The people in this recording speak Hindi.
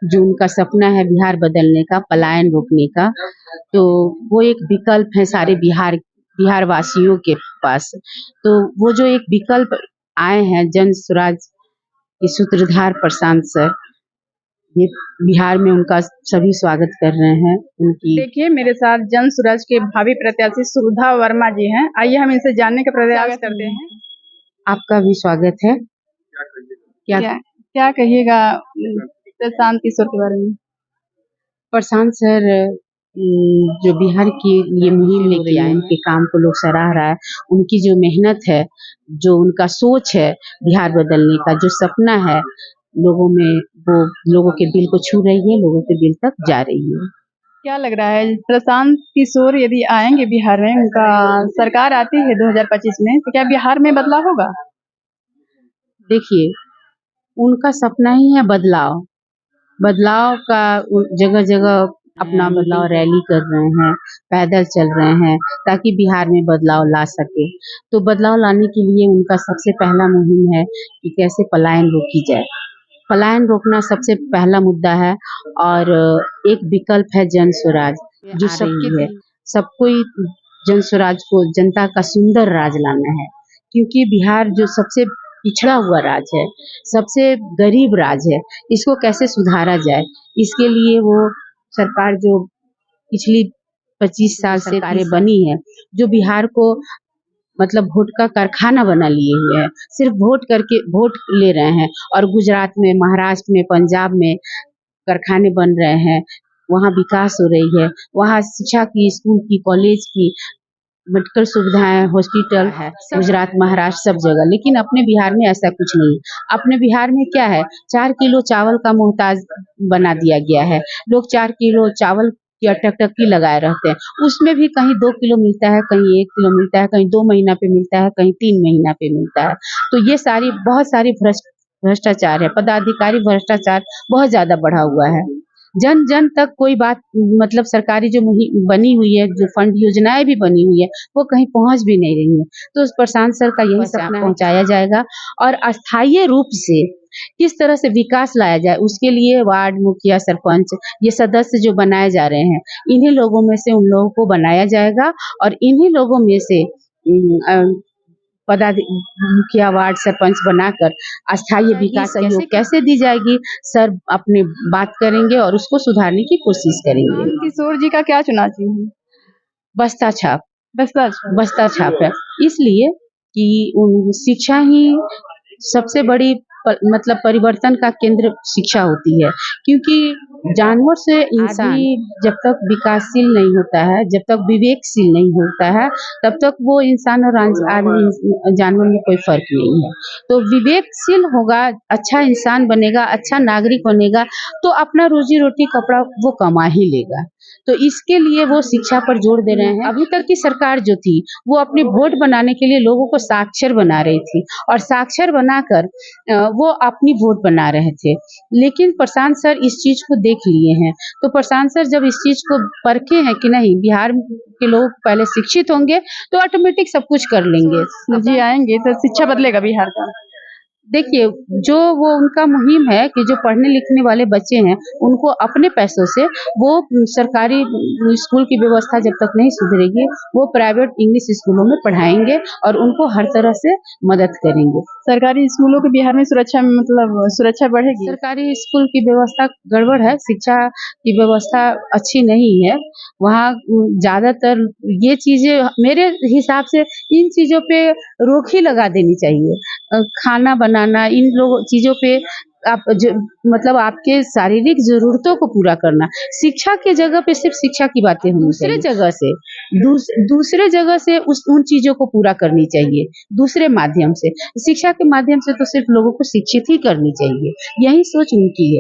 जो उनका सपना है बिहार बदलने का, पलायन रोकने का, तो वो एक विकल्प है सारे बिहार वासियों के पास। तो वो जो एक विकल्प आए हैं जन स्वराज के सूत्रधार प्रशांत सर, ये बिहार में उनका सभी स्वागत कर रहे हैं। उनकी देखिए मेरे साथ जन स्वराज के भावी प्रत्याशी सुधा वर्मा जी हैं। आइए हम इनसे जानने का प्रयास करते हैं। आपका भी स्वागत है। क्या कहिएगा प्रशांत किशोर के बारे में? प्रशांत सर जो बिहार की ये मुहिम लेके आए, उनके काम को लोग सराह रहा है। उनकी जो मेहनत है, जो उनका सोच है बिहार बदलने का, जो सपना है लोगों में, वो लोगों के दिल को छू रही है, लोगों के दिल तक जा रही है। क्या लग रहा है प्रशांत किशोर यदि आएंगे बिहार में, उनका सरकार आती है 2025 में, तो क्या बिहार में बदलाव होगा? देखिए, उनका सपना ही है बदलाव। बदलाव का जगह जगह अपना बदलाव रैली कर रहे हैं, पैदल चल रहे हैं ताकि बिहार में बदलाव ला सके। तो बदलाव लाने के लिए उनका सबसे पहला मुहिम है कि कैसे पलायन रोकी जाए। पलायन रोकना सबसे पहला मुद्दा है। और एक विकल्प है जन स्वराज, जो सबकी है। सबको जन स्वराज को, जनता का सुंदर राज लाना है, क्योंकि बिहार जो सबसे पिछड़ा हुआ राज्य है, सबसे गरीब राज्य है, इसको कैसे सुधारा जाए, इसके लिए वो सरकार जो पिछली 25 साल से सरकारें बनी है, जो बिहार को मतलब वोट का कारखाना बना लिए हुए हैं, सिर्फ वोट करके वोट ले रहे हैं। और गुजरात में, महाराष्ट्र में, पंजाब में कारखाने बन रहे हैं, वहाँ विकास हो रही है, वहाँ शिक्षा की, स्कूल की, कॉलेज की, मेडिकल सुविधाएं, हॉस्पिटल है, गुजरात, महाराष्ट्र सब जगह। लेकिन अपने बिहार में ऐसा कुछ नहीं। अपने बिहार में क्या है, 4 किलो चावल का मोहताज बना दिया गया है। लोग 4 किलो चावल की अटक-टकी लगाए रहते हैं, उसमें भी कहीं 2 किलो मिलता है, कहीं 1 किलो मिलता है, कहीं 2 महीना पे मिलता है, कहीं 3 महीना पे मिलता है। तो ये बहुत सारी भ्रष्टाचार है, पदाधिकारी भ्रष्टाचार बहुत ज्यादा बढ़ा हुआ है। जन जन तक कोई बात, मतलब सरकारी जो मुहिम बनी हुई है, जो फंड योजनाएं भी बनी हुई है, वो कहीं पहुंच भी नहीं रही है। तो उस प्रशांत सर का यही सपना पहुंचाया जाएगा। और अस्थायी रूप से किस तरह से विकास लाया जाए, उसके लिए वार्ड मुखिया, सरपंच, ये सदस्य जो बनाए जा रहे हैं, इन्हीं लोगों में से उन लोगों को बनाया जाएगा। और इन्हीं लोगों में से मुखिया, वार्ड, सरपंच बनाकर अस्थायी विकास सहयोग कैसे दी जाएगी, सर अपने बात करेंगे और उसको सुधारने की कोशिश करेंगे। किशोर जी का क्या चुनाव चिन्ह है? बस्ता छाप है, इसलिए कि शिक्षा ही सबसे बड़ी मतलब परिवर्तन का केंद्र शिक्षा होती है। क्योंकि जानवर से इंसान जब तक विकासशील नहीं होता है, जब तक विवेकशील नहीं होता है, तब तक वो इंसान और आदमी जानवर में कोई फर्क नहीं है। तो विवेकशील होगा, अच्छा इंसान बनेगा, अच्छा नागरिक बनेगा, तो अपना रोजी रोटी, कपड़ा वो कमा ही लेगा। तो इसके लिए वो शिक्षा पर जोर दे रहे हैं। अभी तक की सरकार जो थी, वो अपने वोट बनाने के लिए लोगों को साक्षर बना रही थी, और साक्षर बनाकर वो अपनी वोट बना रहे थे। लेकिन प्रशांत सर इस चीज को देख लिए हैं। तो प्रशांत सर जब इस चीज को परखे हैं कि नहीं, बिहार के लोग पहले शिक्षित होंगे तो ऑटोमेटिक सब कुछ कर लेंगे। जी आएंगे तो शिक्षा बदलेगा बिहार का। देखिए, जो वो उनका मुहिम है कि जो पढ़ने लिखने वाले बच्चे हैं, उनको अपने पैसों से वो सरकारी स्कूल की व्यवस्था जब तक नहीं सुधरेगी, वो प्राइवेट इंग्लिश स्कूलों में पढ़ाएंगे और उनको हर तरह से मदद करेंगे। सरकारी स्कूलों की बिहार में सुरक्षा, मतलब सुरक्षा बढ़ेगी? सरकारी स्कूल की व्यवस्था गड़बड़ है, शिक्षा की व्यवस्था अच्छी नहीं है। वहाँ ज्यादातर ये चीजें, मेरे हिसाब से इन चीजों पे रोक ही लगा देनी चाहिए। खाना बनाना, इन चीजों पे आप मतलब आपके शारीरिक जरूरतों को पूरा करना, शिक्षा के जगह पे सिर्फ शिक्षा की बातें होनी चाहिए। दूसरे जगह से उन चीजों को पूरा करनी चाहिए, दूसरे माध्यम से। शिक्षा के माध्यम से तो सिर्फ लोगों को शिक्षित ही करनी चाहिए, यही सोच उनकी है।